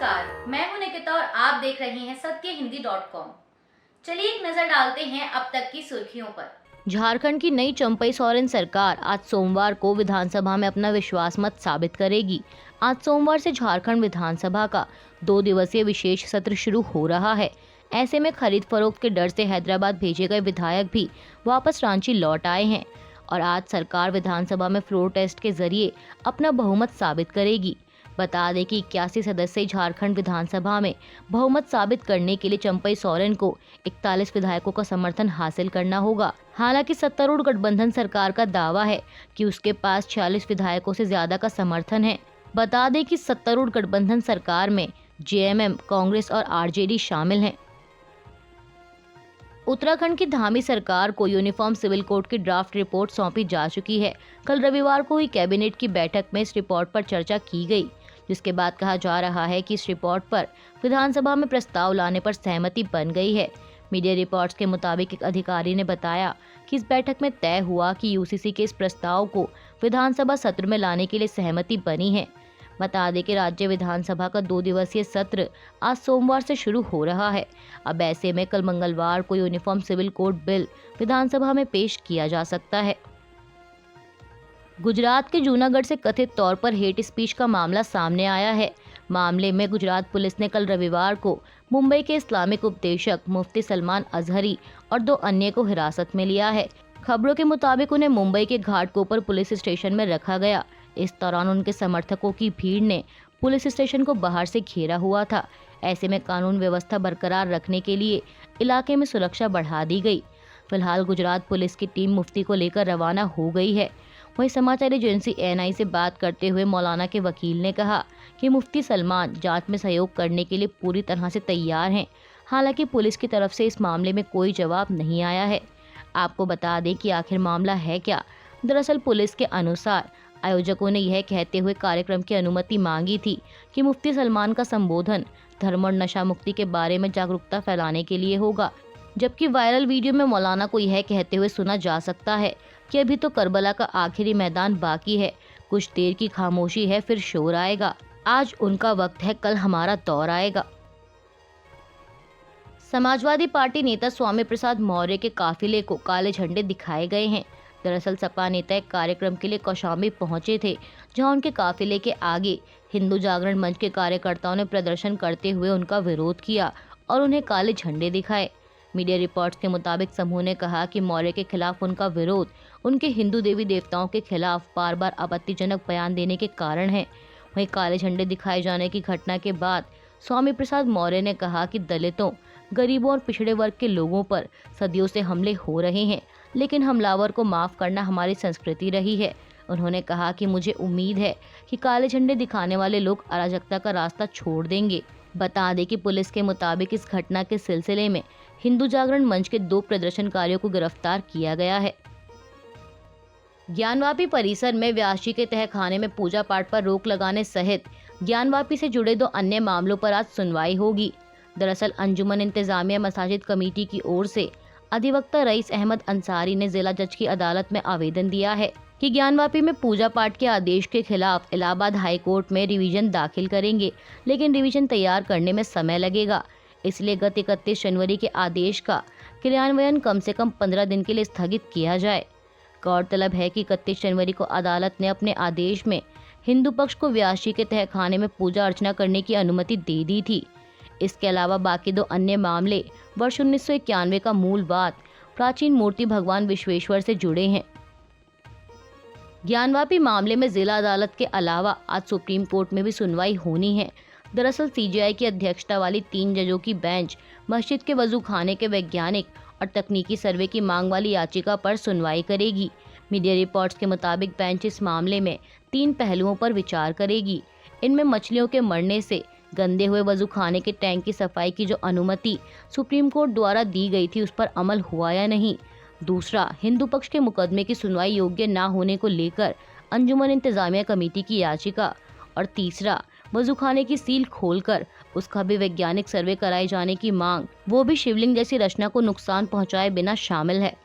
नमस्कार, मैं हूं निकिता और आप देख रहे हैं सत्यहिंदी.com। चलिए एक नजर डालते हैं अब तक की सुर्खियों पर। झारखंड की नई चंपई सोरेन सरकार आज सोमवार को विधानसभा में अपना विश्वास मत साबित करेगी। आज सोमवार से झारखंड विधानसभा का 2 दिवसीय विशेष सत्र शुरू हो रहा है। ऐसे में खरीद फरोख्त के डर से हैदराबाद भेजे गए विधायक भी वापस रांची लौट आए हैं और आज सरकार विधानसभा में फ्लोर टेस्ट के जरिए अपना बहुमत साबित करेगी। बता दें कि 81 सदस्यीय झारखंड विधानसभा में बहुमत साबित करने के लिए चंपई सोरेन को 41 विधायकों का समर्थन हासिल करना होगा। हालांकि सत्तारूढ़ गठबंधन सरकार का दावा है कि उसके पास 46 विधायकों से ज्यादा का समर्थन है। बता दें कि सत्तारूढ़ गठबंधन सरकार में जेएमएम, कांग्रेस और आरजेडी शामिल हैं। उत्तराखंड की धामी सरकार को यूनिफॉर्म सिविल कोड की ड्राफ्ट रिपोर्ट सौंपी जा चुकी है। कल रविवार को हुई कैबिनेट की बैठक में इस रिपोर्ट पर चर्चा की गई, जिसके बाद कहा जा रहा है कि इस रिपोर्ट पर विधानसभा में प्रस्ताव लाने पर सहमति बन गई है। मीडिया रिपोर्ट्स के मुताबिक एक अधिकारी ने बताया कि इस बैठक में तय हुआ कि यूसीसी के इस प्रस्ताव को विधानसभा सत्र में लाने के लिए सहमति बनी है। बता दें कि राज्य विधानसभा का 2 दिवसीय सत्र आज सोमवार से शुरू हो रहा है। अब ऐसे में कल मंगलवार को यूनिफॉर्म सिविल कोड बिल विधानसभा में पेश किया जा सकता है। गुजरात के जूनागढ़ से कथित तौर पर हेट स्पीच का मामला सामने आया है। मामले में गुजरात पुलिस ने कल रविवार को मुंबई के इस्लामिक उपदेशक मुफ्ती सलमान अजहरी और 2 अन्य को हिरासत में लिया है। खबरों के मुताबिक उन्हें मुंबई के घाटकोपर पुलिस स्टेशन में रखा गया। इस दौरान उनके समर्थकों की भीड़ ने पुलिस स्टेशन को बाहर से घेरा हुआ था। ऐसे में कानून व्यवस्था बरकरार रखने के लिए इलाके में सुरक्षा बढ़ा दी गई। फिलहाल गुजरात पुलिस की टीम मुफ्ती को लेकर रवाना हो गई है। वहीं समाचार एजेंसी एएनआई से बात करते हुए मौलाना के वकील ने कहा कि मुफ्ती सलमान जांच में सहयोग करने के लिए पूरी तरह से तैयार हैं। हालांकि पुलिस की तरफ से इस मामले में कोई जवाब नहीं आया है। आपको बता दें कि आखिर मामला है क्या। दरअसल पुलिस के अनुसार आयोजकों ने यह कहते हुए कार्यक्रम की अनुमति मांगी थी कि मुफ्ती सलमान का संबोधन धर्म और नशा मुक्ति के बारे में जागरूकता फैलाने के लिए होगा, जबकि वायरल वीडियो में मौलाना को यह कहते हुए सुना जा सकता है कि अभी तो करबला का आखिरी मैदान बाकी है, कुछ देर की खामोशी है फिर शोर आएगा, आज उनका वक्त है, कल हमारा दौर आएगा। समाजवादी पार्टी नेता स्वामी प्रसाद मौर्य के काफिले को काले झंडे दिखाए गए हैं। दरअसल सपा नेता एक कार्यक्रम के लिए कौशाम्बी पहुंचे थे, जहां उनके काफिले के आगे हिंदू जागरण मंच के कार्यकर्ताओं ने प्रदर्शन करते हुए उनका विरोध किया और उन्हें काले झंडे दिखाए। मीडिया रिपोर्ट्स के मुताबिक समूह ने कहा कि मौर्य के खिलाफ उनका विरोध उनके हिंदू देवी देवताओं के खिलाफ बार बार आपत्तिजनक बयान देने के कारण है। वहीं काले झंडे दिखाए जाने की घटना के बाद स्वामी प्रसाद मौर्य ने कहा कि दलितों, गरीबों और पिछड़े वर्ग के लोगों पर सदियों से हमले हो रहे हैं, लेकिन हमलावर को माफ करना हमारी संस्कृति रही है। उन्होंने कहा कि मुझे उम्मीद है कि काले झंडे दिखाने वाले लोग अराजकता का रास्ता छोड़ देंगे। बता दें कि पुलिस के मुताबिक इस घटना के सिलसिले में हिंदू जागरण मंच के 2 प्रदर्शनकारियों को गिरफ्तार किया गया है। ज्ञानवापी परिसर में व्यासी के तहखाने में पूजा पाठ पर रोक लगाने सहित ज्ञानवापी से जुड़े 2 अन्य मामलों पर आज सुनवाई होगी। दरअसल अंजुमन इंतजामिया मसाजिद कमेटी की ओर से अधिवक्ता रईस अहमद अंसारी ने जिला जज की अदालत में आवेदन दिया है कि ज्ञानवापी में पूजा पाठ के आदेश के खिलाफ इलाहाबाद हाई कोर्ट में रिवीजन दाखिल करेंगे, लेकिन रिवीजन तैयार करने में समय लगेगा। इसलिए गत 31 जनवरी के आदेश का क्रियान्वयन कम से कम 15 दिन के लिए स्थगित किया जाए। गौरतलब है कि 31 जनवरी को अदालत ने अपने आदेश में हिंदू पक्ष को व्यासी के तहखाने में पूजा अर्चना करने की अनुमति दे दी थी। इसके अलावा बाकी 2 अन्य मामले वर्ष 1991 का मूलवाद प्राचीन मूर्ति भगवान विश्वेश्वर से जुड़े हैं। ज्ञानवापी मामले में जिला अदालत के अलावा आज सुप्रीम कोर्ट में भी सुनवाई होनी है। दरअसल सीजेआई की अध्यक्षता वाली 3 जजों की बेंच मस्जिद के वजू खाने के वैज्ञानिक और तकनीकी सर्वे की मांग वाली याचिका पर सुनवाई करेगी। मीडिया रिपोर्ट्स के मुताबिक बेंच इस मामले में 3 पहलुओं पर विचार करेगी। इनमें मछलियों के मरने से गंदे हुए वजू खाने के टैंक की सफाई की जो अनुमति सुप्रीम कोर्ट द्वारा दी गई थी उस पर अमल हुआ या नहीं। दूसरा, हिंदू पक्ष के मुकदमे की सुनवाई योग्य न होने को लेकर अंजुमन इंतजामिया कमेटी की याचिका। और तीसरा, वजू खाने की सील खोलकर उसका भी वैज्ञानिक सर्वे कराए जाने की मांग, वो भी शिवलिंग जैसी रचना को नुकसान पहुंचाए बिना शामिल है।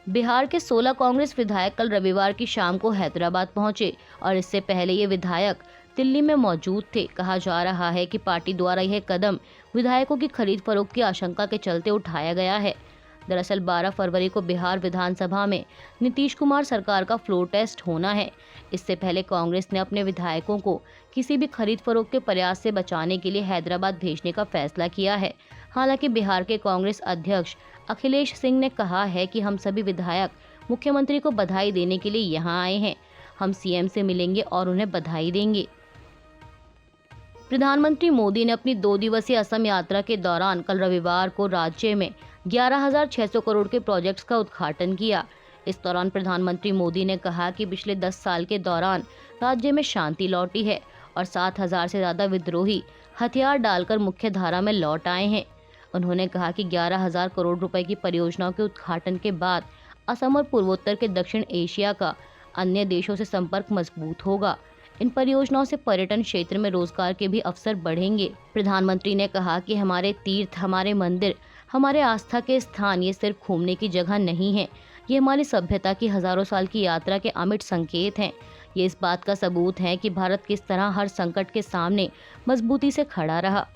बिहार के 16 कांग्रेस विधायक कल रविवार की शाम को हैदराबाद पहुंचे और इससे पहले ये विधायक दिल्ली में मौजूद थे। कहा जा रहा है कि पार्टी द्वारा यह कदम विधायकों की खरीद फरोख्त की आशंका के चलते उठाया गया है। दरअसल 12 फरवरी को बिहार विधानसभा में नीतीश कुमार सरकार का फ्लोर टेस्ट होना है। इससे पहले कांग्रेस ने अपने विधायकों को किसी भी खरीद फरोख्त के प्रयास से बचाने के लिए हैदराबाद भेजने का फैसला किया है। हालांकि बिहार के कांग्रेस अध्यक्ष अखिलेश सिंह ने कहा है कि हम सभी विधायक मुख्यमंत्री को बधाई देने के लिए यहाँ आए हैं। हम सीएम से मिलेंगे और उन्हें बधाई देंगे। प्रधानमंत्री मोदी ने अपनी 2 दिवसीय असम यात्रा के दौरान कल रविवार को राज्य में 11,600 करोड़ के प्रोजेक्ट्स का उद्घाटन किया। इस दौरान प्रधानमंत्री मोदी ने कहा कि पिछले 10 साल के दौरान राज्य में शांति लौटी है और 7,000 से ज्यादा विद्रोही हथियार डालकर मुख्य धारा में लौट आए हैं। उन्होंने कहा कि 11,000 करोड़ रुपए की परियोजनाओं के उद्घाटन के बाद असम और पूर्वोत्तर के दक्षिण एशिया का अन्य देशों से संपर्क मजबूत होगा। इन परियोजनाओं से पर्यटन क्षेत्र में रोजगार के भी अवसर बढ़ेंगे। प्रधानमंत्री ने कहा कि हमारे तीर्थ, हमारे मंदिर, हमारे आस्था के स्थान ये सिर्फ घूमने की जगह नहीं है, ये हमारी सभ्यता की हजारों साल की यात्रा के अमिट संकेत हैं। ये इस बात का सबूत है कि भारत किस तरह हर संकट के सामने मजबूती से खड़ा रहा।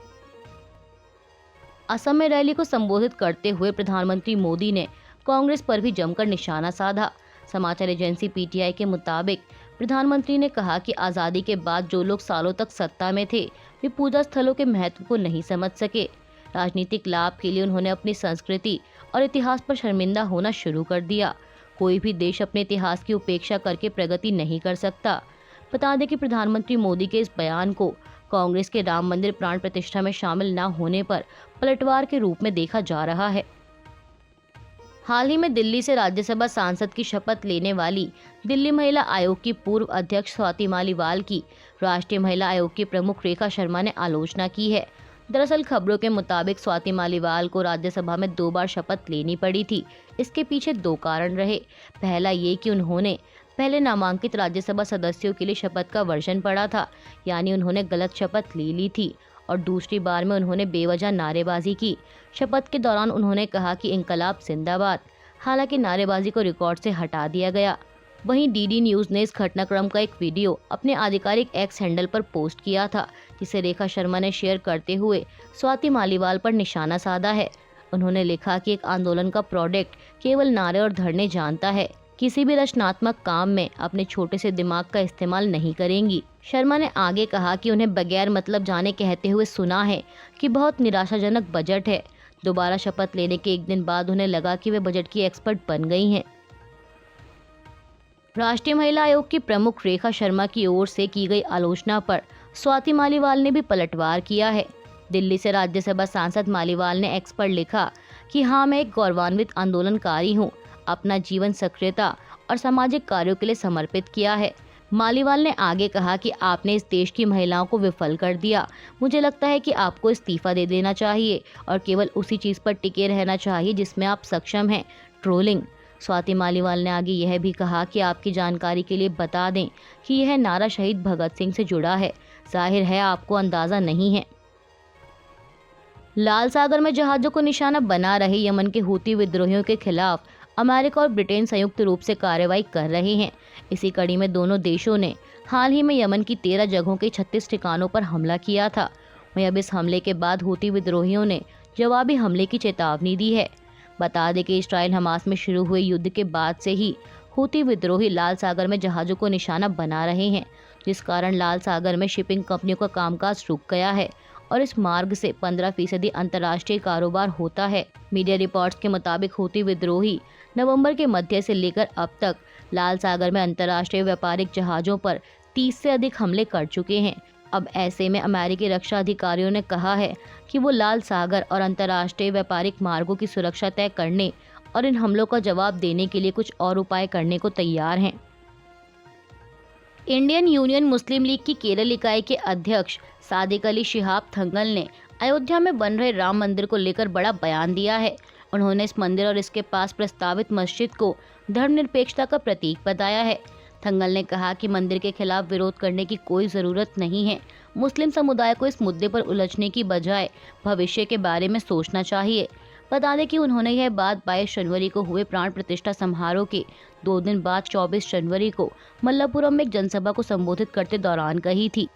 असम में रैली को संबोधित करते हुए प्रधानमंत्री मोदी ने कांग्रेस पर भी जमकर निशाना साधा। समाचार एजेंसी पीटीआई के मुताबिक प्रधानमंत्री ने कहा कि आज़ादी के बाद जो लोग सालों तक सत्ता में थे वे पूजा स्थलों के महत्व को नहीं समझ सके। राजनीतिक लाभ के लिए उन्होंने अपनी संस्कृति और इतिहास पर शर्मिंदा होना शुरू कर दिया। कोई भी देश अपने इतिहास की उपेक्षा करके प्रगति नहीं कर सकता। बता दें कि प्रधानमंत्री मोदी के इस बयान को कांग्रेस के राम मंदिर प्राण प्रतिष्ठा में शामिल न होने पर पलटवार के रूप में देखा जा रहा है। हाल ही में दिल्ली से राज्यसभा सांसद की शपथ लेने वाली दिल्ली महिला आयोग की पूर्व अध्यक्ष स्वाति मालीवाल की राष्ट्रीय महिला आयोग की प्रमुख रेखा शर्मा ने आलोचना की है। दरअसल खबरों के मुताबिक स्वाति मालीवाल को राज्यसभा में 2 बार शपथ लेनी पड़ी थी। इसके पीछे 2 कारण रहे। पहला ये कि उन्होंने पहले नामांकित राज्यसभा सदस्यों के लिए शपथ का वर्जन पढ़ा था, यानी उन्होंने गलत शपथ ले ली थी, और दूसरी बार में उन्होंने बेवजह नारेबाजी की। शपथ के दौरान उन्होंने कहा कि इंकलाब जिंदाबाद। हालांकि नारेबाजी को रिकॉर्ड से हटा दिया गया। वहीं डीडी न्यूज़ ने इस घटनाक्रम का एक वीडियो अपने आधिकारिक एक्स हैंडल पर पोस्ट किया था, जिसे रेखा शर्मा ने शेयर करते हुए स्वाति मालीवाल पर निशाना साधा है। उन्होंने लिखा कि एक आंदोलन का प्रोडक्ट केवल नारे और धरने जानता है, किसी भी रचनात्मक काम में अपने छोटे से दिमाग का इस्तेमाल नहीं करेंगी। शर्मा ने आगे कहा कि उन्हें बगैर मतलब जाने कहते हुए सुना है कि बहुत निराशाजनक बजट है। दोबारा शपथ लेने के 1 दिन बाद उन्हें लगा कि वे बजट की एक्सपर्ट बन गई हैं। राष्ट्रीय महिला आयोग की प्रमुख रेखा शर्मा की ओर से की गई आलोचना पर स्वाति मालीवाल ने भी पलटवार किया है। दिल्ली से राज्यसभा सांसद मालीवाल ने एक्स पर लिखा कि हाँ, मैं एक गौरवान्वित आंदोलनकारी हूँ, अपना जीवन सक्रियता और सामाजिक कार्यों के लिए समर्पित किया है। मालीवाल ने आगे कहा कि आपने इस देश की महिलाओं को विफल कर दिया। मुझे लगता है कि आपको इस्तीफा दे देना चाहिए और केवल उसी चीज़ पर टिके रहना चाहिए जिसमें आप सक्षम हैं, ट्रोलिंग। स्वाति मालीवाल ने आगे यह भी कहा कि आपकी जानकारी के लिए बता दें कि यह नारा शहीद भगत सिंह से जुड़ा है। जाहिर है आपको अंदाज़ा नहीं है। लाल सागर में जहाज़ों को निशाना बना रहे यमन के हूती विद्रोहियों के खिलाफ अमेरिका और ब्रिटेन संयुक्त रूप से कार्रवाई कर रहे हैं। इसी कड़ी में दोनों देशों ने हाल ही में यमन की 13 जगहों के 36 ठिकानों पर हमला किया था। वहीं अब इस हमले के बाद हूती विद्रोहियों ने जवाबी हमले की चेतावनी दी है। बता दें कि इस्राइल हमास में शुरू हुए युद्ध के बाद से ही हूती विद्रोही लाल सागर में जहाज़ों को निशाना बना रहे हैं, जिस कारण लाल सागर में शिपिंग कंपनियों का कामकाज रुक गया है और इस मार्ग से 15% अंतर्राष्ट्रीय कारोबार होता है। मीडिया रिपोर्ट्स के मुताबिक हूती विद्रोही नवंबर के मध्य से लेकर अब तक लाल सागर में अंतर्राष्ट्रीय व्यापारिक जहाज़ों पर 30 से अधिक हमले कर चुके हैं। अब ऐसे में अमेरिकी रक्षा अधिकारियों ने कहा है कि वो लाल सागर और अंतर्राष्ट्रीय व्यापारिक मार्गों की सुरक्षा तय करने और इन हमलों का जवाब देने के लिए कुछ और उपाय करने को तैयार हैं। इंडियन यूनियन मुस्लिम लीग की केरल इकाई के अध्यक्ष सादिक अली शिहाब थंगल ने अयोध्या में बन रहे राम मंदिर को लेकर बड़ा बयान दिया है। उन्होंने इस मंदिर और इसके पास प्रस्तावित मस्जिद को धर्मनिरपेक्षता का प्रतीक बताया है। थंगल ने कहा कि मंदिर के खिलाफ विरोध करने की कोई ज़रूरत नहीं है। मुस्लिम समुदाय को इस मुद्दे पर उलझने की बजाय भविष्य के बारे में सोचना चाहिए। बता दें कि उन्होंने यह बात 22 जनवरी को हुए प्राण प्रतिष्ठा समारोह के 2 दिन बाद 24 जनवरी को मल्लापुरम में एक जनसभा को संबोधित करते दौरान कही थी।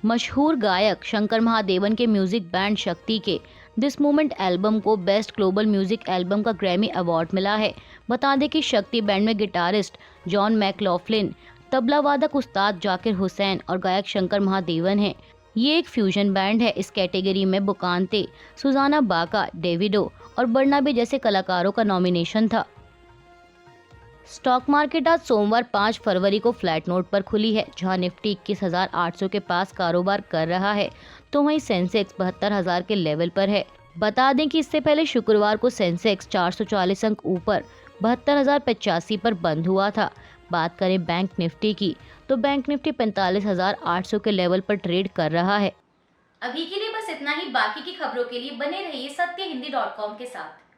मशहूर गायक शंकर महादेवन के म्यूजिक बैंड शक्ति के दिस मोमेंट एल्बम को बेस्ट ग्लोबल म्यूजिक एल्बम का ग्रैमी अवार्ड मिला है। बता दें कि शक्ति बैंड में गिटारिस्ट जॉन मैकलॉफ्लिन, तबला वादक उस्ताद जाकिर हुसैन और गायक शंकर महादेवन हैं। ये एक फ्यूजन बैंड है। इस कैटेगरी में बुकांते, सुजाना बाका, डेविडो और बर्नाबे जैसे कलाकारों का नॉमिनेशन था। स्टॉक मार्केट आज सोमवार 5 फरवरी को फ्लैट नोट पर खुली है, जहां निफ्टी 21,800 के पास कारोबार कर रहा है, तो वहीं सेंसेक्स 72,000 के लेवल पर है। बता दें कि इससे पहले शुक्रवार को सेंसेक्स 440 अंक ऊपर 72,085 पर बंद हुआ था। बात करें बैंक निफ्टी की, तो बैंक निफ्टी 45,800 के लेवल पर ट्रेड कर रहा है। अभी के लिए बस इतना ही। बाकी की खबरों के लिए बने रहिए सत्यहिंदी.com के साथ।